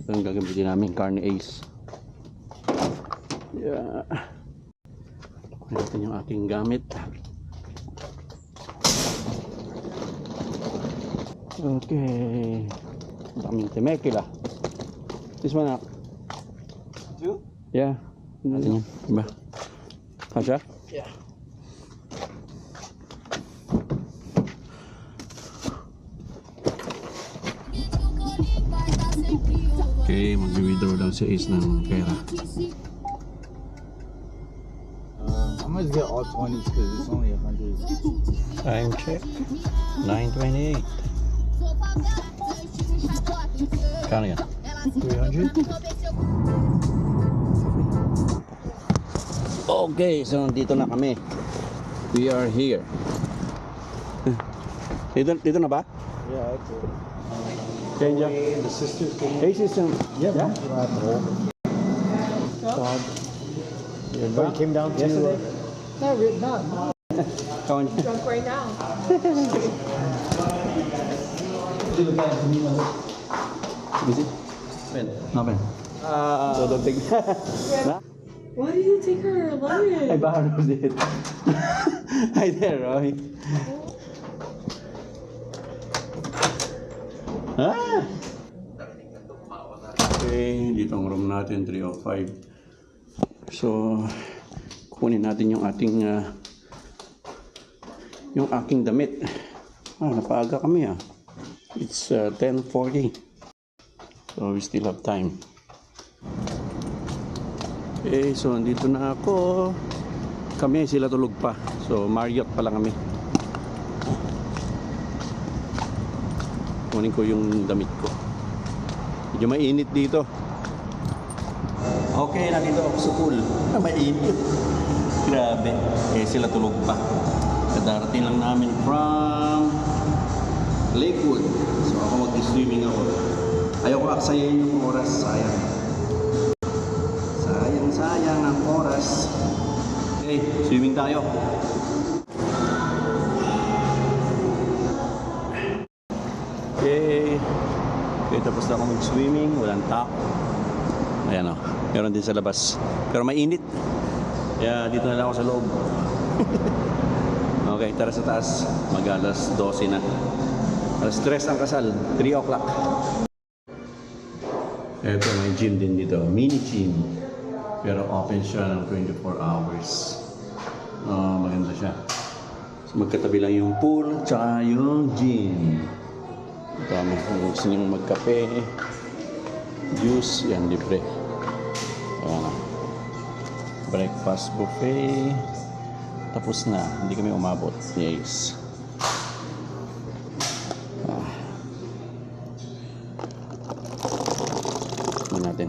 Ito ang gagamitin namin, Carne Ace. Yeah. Ito yung aking gamit. Okay. Daming temekila. This one up. Two? Yeah. Natin yan. Diba? Kasha? Yeah. Okay, mag-withdraw daw si Ace ng pera. I'm gonna get all 20s because it's only 100. Time check. 9:28. Kano yan? 300? Okay, so dito na kami. We are here. Dito na ba? Yeah, that's it. Change up. The sisters can. Hey, sister. Yeah. Yeah. Everybody came down to. Not. Come on. Drunk right now. Busy? Ben. No, Ben. So don't take. Why did you take her luggage? Ay, baka no dito. Hi there, Roy. Ah! Okay, dito ang room natin, 305. So, kunin natin yung ating yung aking damit. Napaaga kami ah. It's 10:40. So, we still have time. Okay, so andito na ako. Kami, sila tulog pa. So, Marriott pa lang kami. Kunin ko yung damit ko. Medyo mainit dito. Okay, nandito ako sa pool. Mainit. Grabe. Eh, sila tulog pa. Kadarating lang namin from Lakewood. So, ako mag-swimming ako. Ayaw ko aksayin yung oras. Sayang. Sayang ang oras. Okay, swimming tayo. Okay. Okay, tapos na ako mag-swimming. Walang tao. Ayan o. Meron din sa labas. Pero mainit. Kaya dito na lang ako sa loob. Okay, tara sa taas. Mag-alas 12 na. Alas 3 ang kasal. 3 o'clock. Eto, may gym din dito. Mini gym. Pero open siya ng 24 hours. Maganda siya. So, magkatabi lang yung pool tsaka yung gym. Kung gusto nyo magkape, juice, yan, libre. Ayan. Breakfast buffet. Tapos na. Hindi kami umabot. Yes. Tignan natin.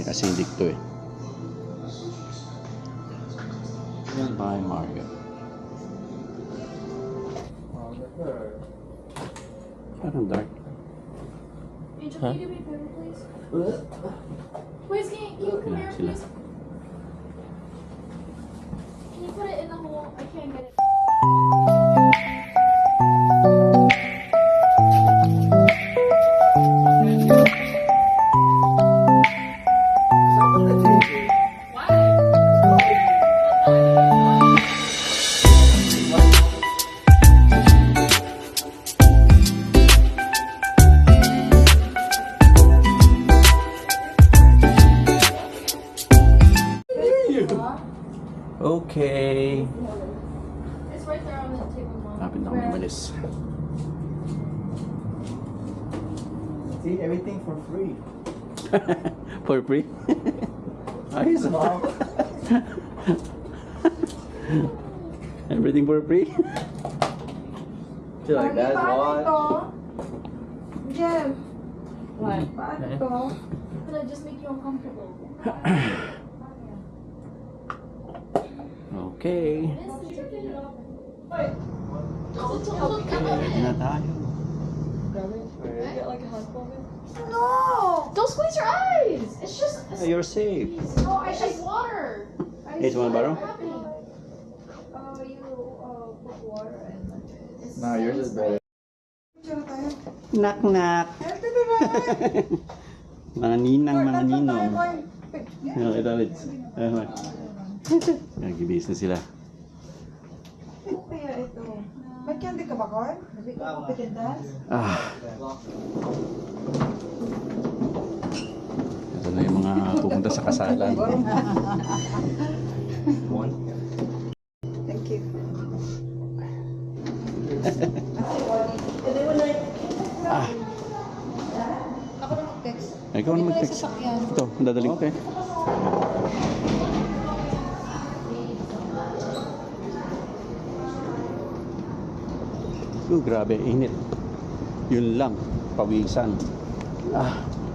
Acidic to eh. Yan by Margaret. Parang dark. Angel, Huh? can you give me a paper, please? Please, can you come here, Sila. please? Can you put it in the hole? I can't get it. Okay. It's right there on the table, Mom. Lapit na ako umalis. See, everything for free. For free? Ayos. Everything for free? Feel like that's why. Jeff, What? paano to? Could I just make you uncomfortable? Okay. Ready na tayo. Get like a hug moment. No! Don't squeeze your eyes. It's just. You're safe. No, It's just water. Hey, you want a bottle? What's happening? You put water and Nah, yours is better. Picture tayo. Knock knock. Ito na ba? Mga ninang, mga ninong. Ano, ito, Rich. Nag-ibis na sila. Kaya ito. May candy ka ba, Carl? Hindi ka kompetentas? Ito na yung mga pupunta sa kasalan. Thank you. Ako na mag-text. Ikaw na mag-text. Ito, dadaling. Okay. Grabe, init. Yun lang, pawisan.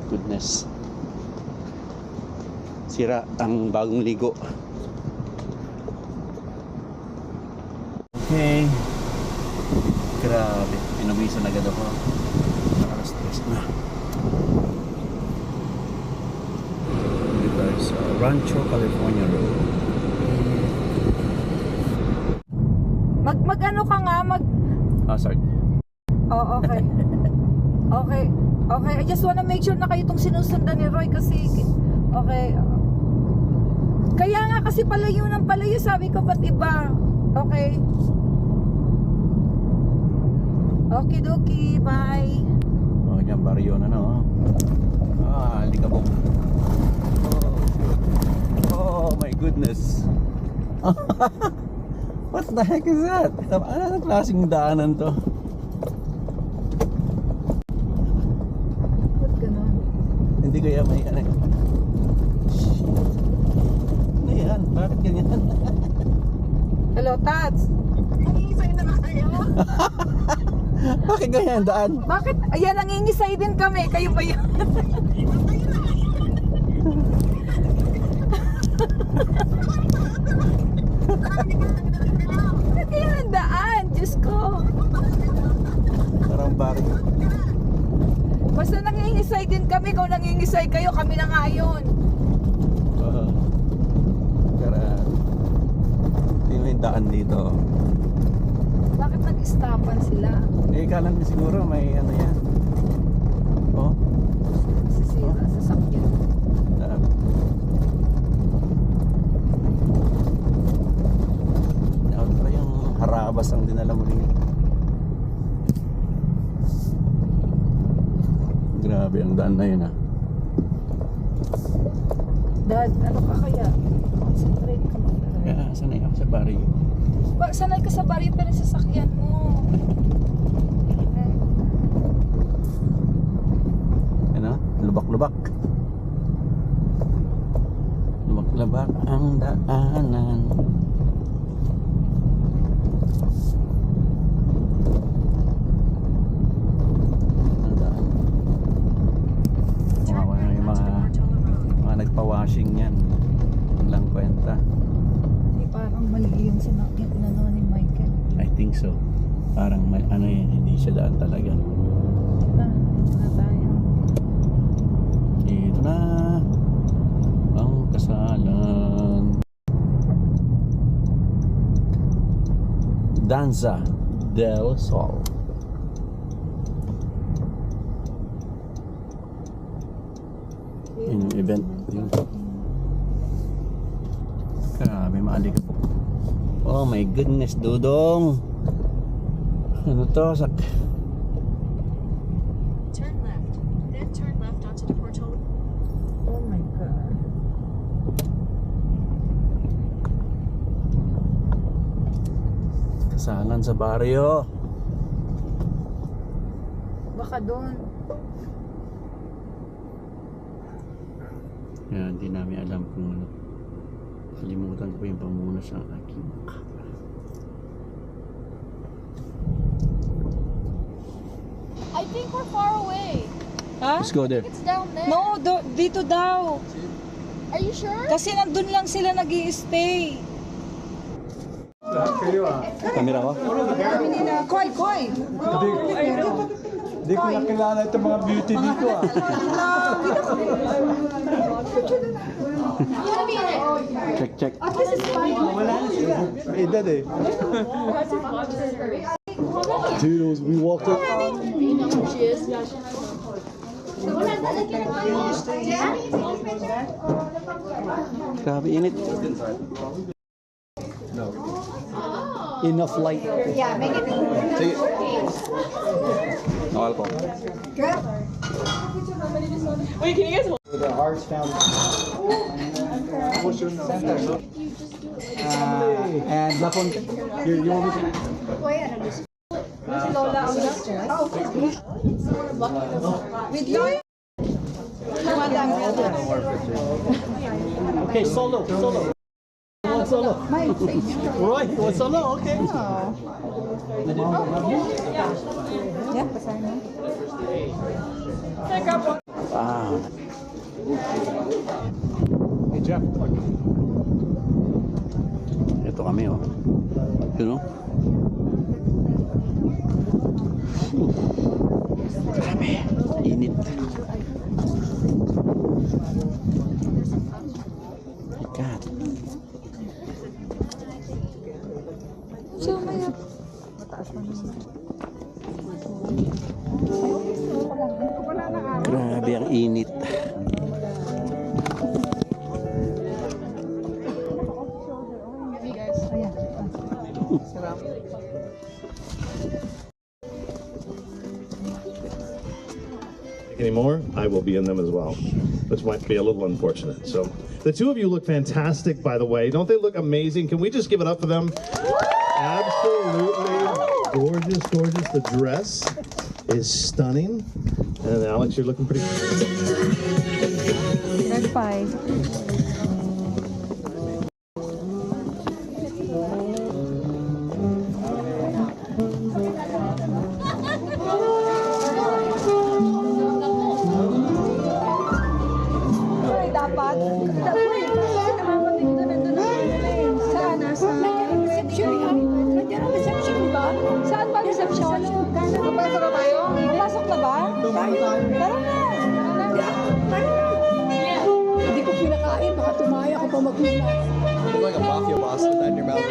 Goodness. Sira ang bagong ligo. Okay. Grabe, pinawisan agad ako. Nakalas-stress na. Dito tayo sa Rancho California Road. Mag-ano ka nga, Sorry. Oh, okay. Okay. Okay, I just wanna make sure na kayo itong sinusundan ni Roy kasi okay. Kaya nga kasi palayo ng palayo, sabi ko ba't iba? Okay. Okidoki, bye. Oh, yan, baryo na, no? Likabok. Oh my goodness. What the heck is that? Ano klaseng daanan to? Ba't ganun? Hindi kaya may ano. Ano yan? Bakit ganyan? Hello, Tats. Bakit ganyan daan? Bakit? Ayan, nangingisay din kami. Kayo ba yan? Bakit kaya ang daan? Diyos ko. Parang baryo. Basta nangingisay din kami. Kung nangingisay kayo, kami na nga yun. Pero, hindi mo yung daan dito. Bakit nag-stopan sila? Kala niya siguro may ano yan. Oh, Sisira sa sakyan. daan. Dapat pala yung harabas ang dinala mo rin. Grabe ang daan na yun, ah. Dad, ano ka kaya? Concentrate ka mo. Kaya sanay ako sa baryo. Sanay ka sa baryo pero sa sakyan mo. Ano? Lubak-lubak. Lubak-lubak ang daanan. Ang daan. Kawawa na yung mga nagpa-washing yan. Walang kwenta. Hindi, parang mali yung sinakyan inano ni Michael. I think so. Parang may, ano yun, hindi siya daan talaga. Ito na tayo. Ito na ang kasalan. Danza del Sol. Yun yung event. Yun. Grabe, maalik po. Oh my goodness, Dudong. Ano to? Turn left, then turn left onto the Portola. Oh my God. Kasalan sa baryo. Baka doon. Yan, hindi namin alam kung ano. Kalimutan ko yung pamuna sa aking camera. I think we're far away. Ha? Let's go there. It's down there. No, dito daw. Are you sure? Kasi nandun lang sila nag-i-stay. Camera ko? Koy! Hindi ko nakilala itong mga beauty dito ah. Check. May edad eh. Toodles, we walked up. You know who she is? Yeah, she knows. Grabe init. Enough light. Yeah, make it. Sige. No alcohol. Wait, can you guys hold? The hearts found. And left one. You want me to? Okay, solo. One solo. Roy, one solo. Okay. Wow. Hey Jeff. Ito kami, oh. Yun, oh. Grabe. Init. My God. So, may... Grabe ang init. Anymore, I will be in them as well, which might be a little unfortunate. So the two of you look fantastic, by the way. Don't they look amazing? Can we just give it up for them? Absolutely gorgeous, gorgeous. The dress is stunning. And Alex, you're looking pretty Red pie. Ay, dapat. Saan? Reception yan. Nandiyan ang reception, di ba? Saan ba reception? Papasok na tayo? Papasok na ba? Tara na. Hindi ko pinakain. Baka tumaya ko pa magmula. Like a mafia boss with that in your mouth.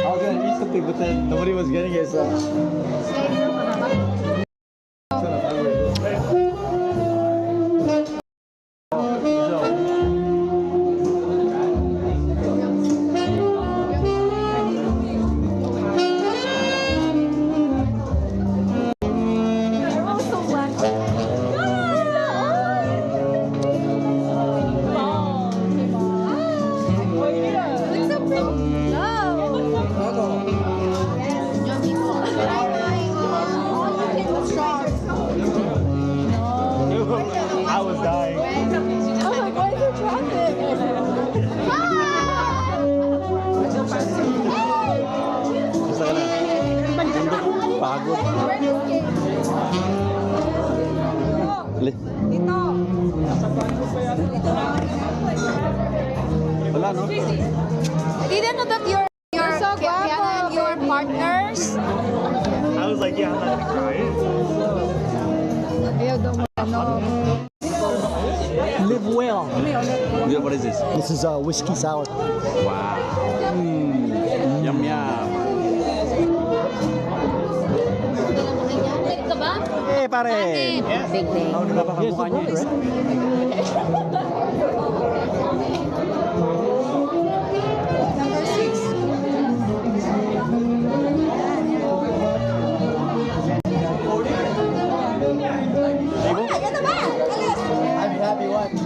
I was gonna eat something, but then nobody was getting it, so. I was dying. Oh my God, it's chocolate. Pagod. Le. Dito. Wala, no? I didn't know that you're so Kiana and your partners. I was like, yeah, I'm not gonna cry. Ayaw daw mo, ano. Live well. Yeah, what is this? This is whiskey sour. Wow. Yum, yum. Hey, pare. Big day. Ano ba mukha niya? Number 6. I'm happy one.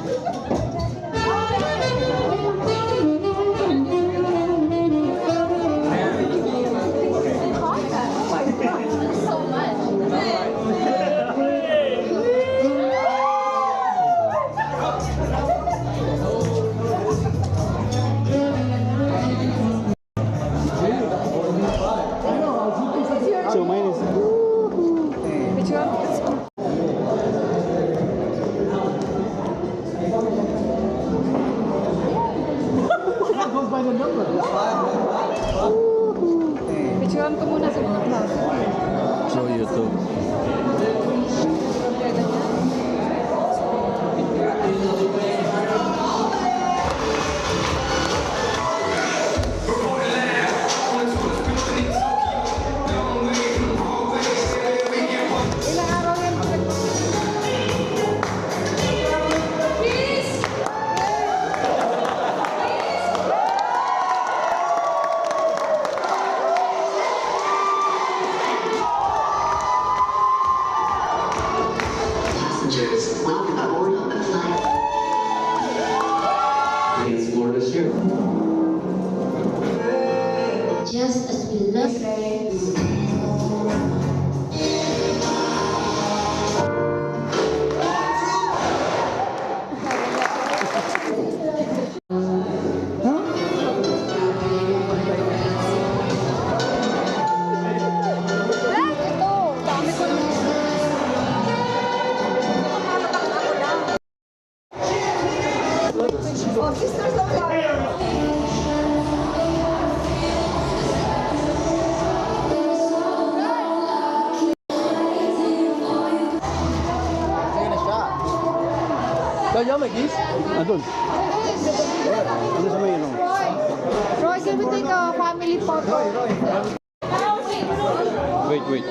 So mine is... Kaya may gis? Andun. Ano sa may ano? Roy, can we take a family photo? Wait, wait.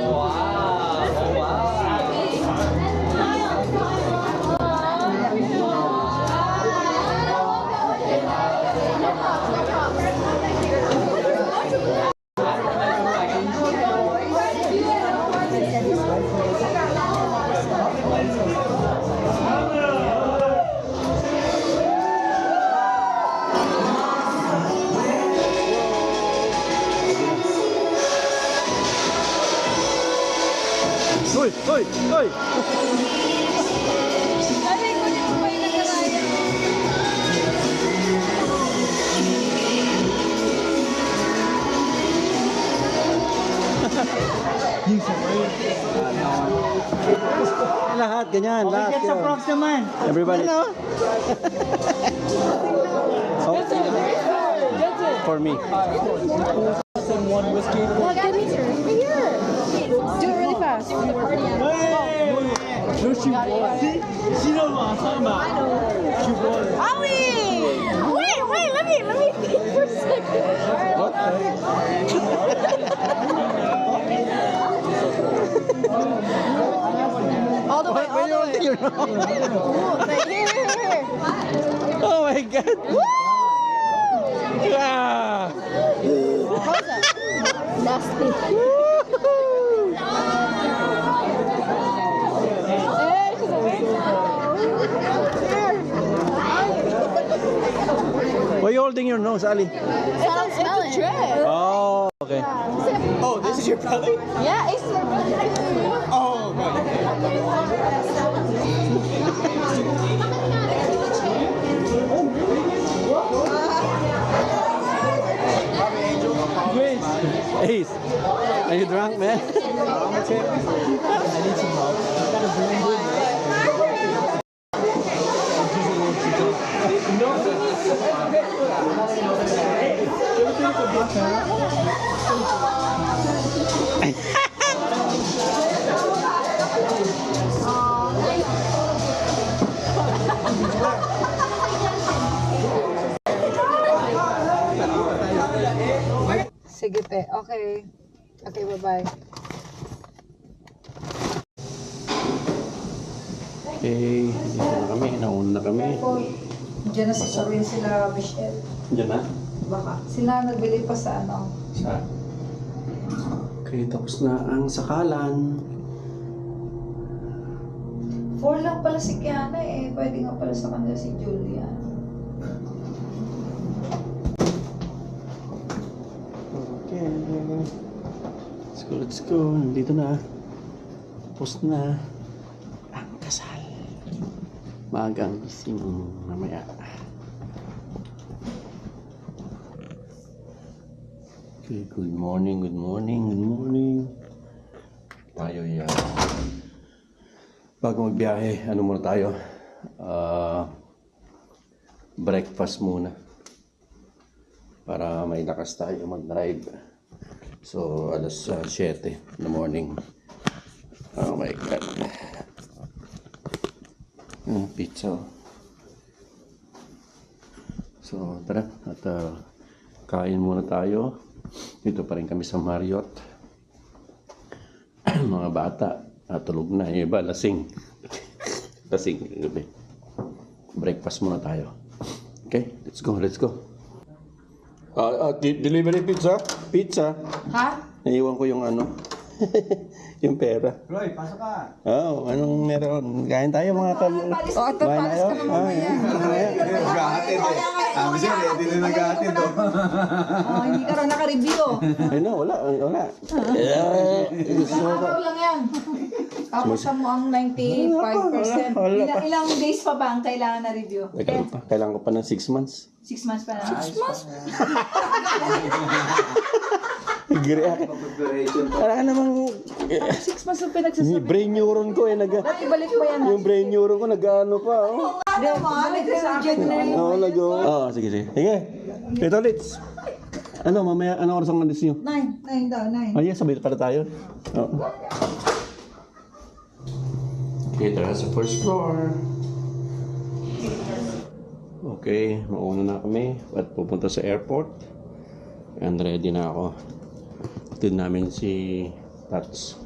Hoy, hoy, hoy! Lahat, ganyan, lahat. Get some props naman. Everybody. Oh. For me. One whiskey. Give me here. Do it really fast. No, she won. She knows what I'm talking about. I know. She won. Wait, let me think for a second. What? All the way, all the way. You know? Ooh, like, here. Oh my God! Ah! How's that? Nasty. Hey, she's Why are you holding your nose, Ali? It's a dress. Oh, okay. Oh, this is your brother? Yeah, it's my brother. Oh, my. Grace. Ace, are you drunk, man? I need some help. Sige, te. Okay. Okay, bye-bye. Okay, dito na kami. Nauna na kami. Diyan na sasabihin sila, Michelle. Diyan na? Baka. Sila nagbili pa sa ano. Sa? Okay, tapos na ang sakalan. 4 lang pala si Kiana eh. Pwede nga pala sa kanila si Julian. Okay. Let's go. Nandito na. Tapos na ang kasal. Magang gising mamaya. Okay, good morning, good morning, good morning. Tayo yan. Bago magbiyahe, ano muna tayo? Breakfast muna. Para may lakas tayo mag-drive. So, alas 7 in the morning. Oh my God. Pizza. So, tara. At kain muna tayo. Dito pa rin kami sa Marriott. Mga bata. Tulog na. Yung iba, lasing. Lasing. Gabi. Breakfast muna tayo. Okay? Let's go, let's go. Delivery pizza? Pizza. Ha? Naiwan ko yung ano. Yung pera. Roy, pasok ka. Oo, anong meron? Kain tayo mga kab... Palis ka na mamaya. Naghahatid eh. Sabi siya, ready na naghahatid oh. Oh, hindi ka raw naka-review. Ay no, wala. Araw lang yan. Tapos mo ang 95%. Ilang days pa ba ang kailangan na review? Kailangan ko pa ng 6 months. 6 months pa na. 6 months? Wala ka namang... 6 months yung pinagsasabi. Brain neuron ko eh. Ba't ibalik mo yan? Yung brain neuron ko nag-ano pa. Oh. Hindi mo, nagre-regenerate. Oo, sige. Sige. Ito, Litz. Ano, mamaya, ano oras ang nandis nyo? 9 daw, 9. Oh, yeah, sabay pala tayo. Oo. Okay, ito na sa first floor. Okay, mauna na kami at pupunta sa airport. And ready na ako. Hatid namin si Tats.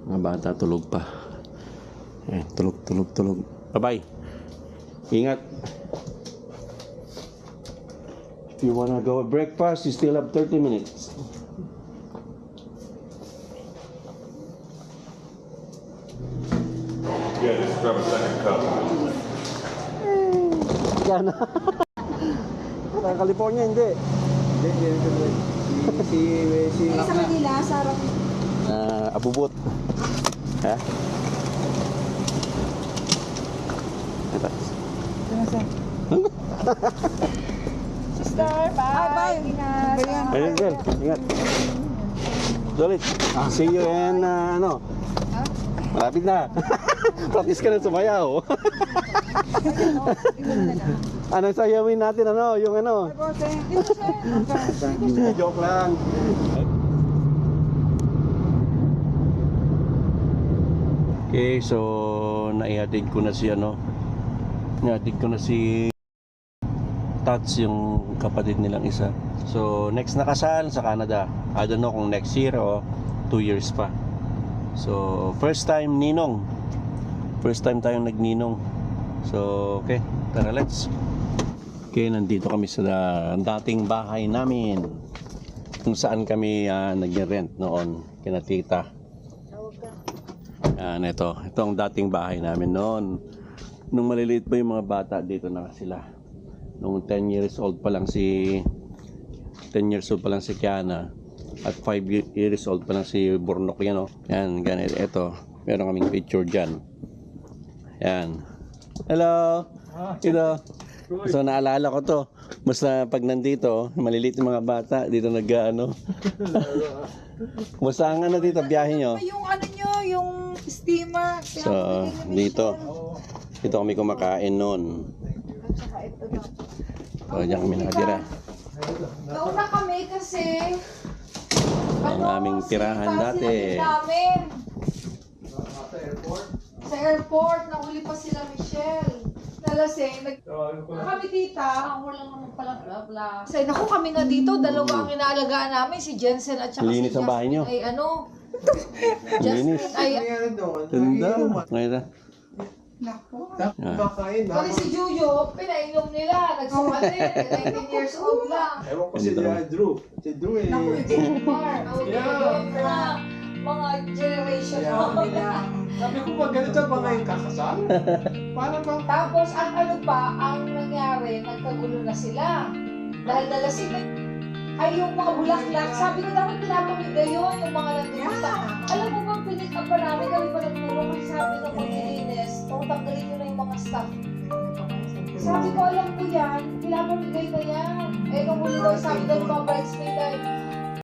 Mga bata tulog pa. Tulog. Bye-bye. Ingat. If you wanna go breakfast, you still have 30 minutes. Yeah, just grab a second cup. Yan. Sa California, hindi. Si Sa Manila, sarap. Abubot. Ha? Ito. Sister, bye. Ingat. Ayun, girl. Ingat. Solid. See you and ano? Malapit na. Practice ka na sumayaw. Anong sayawin natin, ano? Yung ano? Joke lang. Okay, so naihatid ko na si ano? Naihatid ko na si Tats, yung kapatid nilang isa. So next na kasal sa Canada. I don't know kung next year o 2 years pa. So first time ninong. First time tayong nagninong. So okay, tara let's. Okay, nandito kami sa dating bahay namin. Kung saan kami nag-rent noon kina tita. Yan, ito ang dating bahay namin noon. Nung maliliit pa yung mga bata, dito na sila. Nung 10 years old pa lang si Kiana at 5 years old pa lang si Bornok, yan oh. Yan, ganito. Ito, meron kaming picture dyan. Yan. Hello. Ito. So naalala ko to. Basta pag nandito, maliliit yung mga bata, dito nag-ano. Basta ang ano dito, biyahe nyo. Yung ano nyo, yung steamer. So, dito kami kumakain noon. So, diyan kami nakatira. Nauna kami kasi Ang aming tirahan dati. Sa airport, nahuli pa sila Michelle. Nalasing. Kami tita. Ako lang naman pala bla bla. Kasi naku kami nga dito, dalawa ang inaalagaan namin, si Jensen at saka Linis si ang bahay nyo. Ay ano? Linis. Justin ay Ganda. Ngayon na. pati si Jujo, pinainom nila, nagsukat din, 19 years old lang. Ewan ko si Drew. Si Drew eh. Naku, it's bar. Mga generation mo. Sabi ko pag ganito ba ngayon kakasal? Para bang... Tapos ang ano pa, ang nangyari, nagkagulo na sila. Dahil nalasing na, ay yung mga bulaklak, sabi ko dapat pinapamigay yun, yung mga nandun. Alam mo bang pinik up pa namin, kami pa nagturo kasi sabi ng maglilinis, o tanggalin nyo na yung mga stuff. Sabi ko, alam ko yan, pinapamigay na yan. Eh, nung huli daw, sabi daw ng mga bridesmaid,